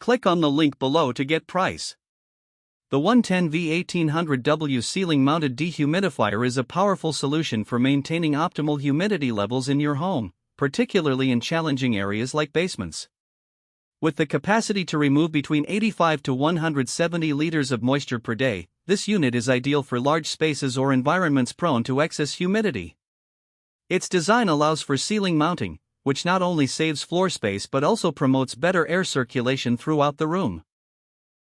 Click on the link below to get price. The 110V 1800W Ceiling Mounted Dehumidifier is a powerful solution for maintaining optimal humidity levels in your home, particularly in challenging areas like basements. With the capacity to remove between 85 to 170 liters of moisture per day, this unit is ideal for large spaces or environments prone to excess humidity. Its design allows for ceiling mounting, which not only saves floor space but also promotes better air circulation throughout the room.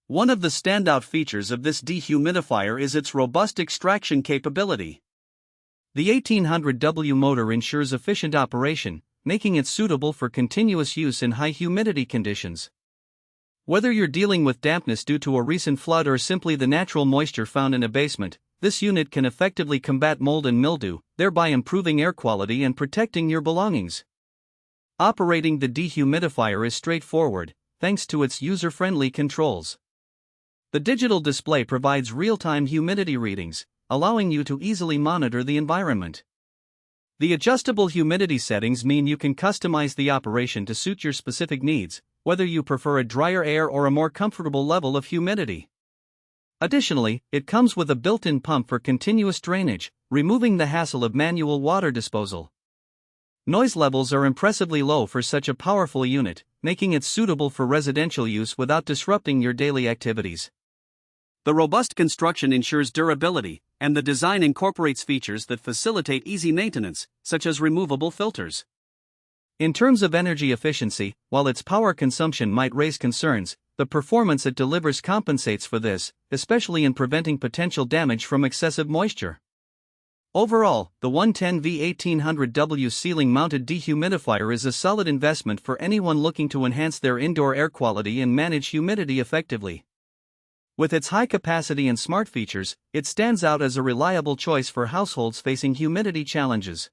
One of the standout features of this dehumidifier is its robust extraction capability. The 1800W motor ensures efficient operation, making it suitable for continuous use in high humidity conditions. Whether you're dealing with dampness due to a recent flood or simply the natural moisture found in a basement, this unit can effectively combat mold and mildew, thereby improving air quality and protecting your belongings. Operating the dehumidifier is straightforward, thanks to its user-friendly controls. The digital display provides real-time humidity readings, allowing you to easily monitor the environment. The adjustable humidity settings mean you can customize the operation to suit your specific needs, whether you prefer a drier air or a more comfortable level of humidity. Additionally, it comes with a built-in pump for continuous drainage, removing the hassle of manual water disposal. Noise levels are impressively low for such a powerful unit, making it suitable for residential use without disrupting your daily activities. The robust construction ensures durability, and the design incorporates features that facilitate easy maintenance, such as removable filters. In terms of energy efficiency, while its power consumption might raise concerns, the performance it delivers compensates for this, especially in preventing potential damage from excessive moisture. Overall, the 110V 1800W Ceiling Mounted Dehumidifier is a solid investment for anyone looking to enhance their indoor air quality and manage humidity effectively. With its high capacity and smart features, it stands out as a reliable choice for households facing humidity challenges.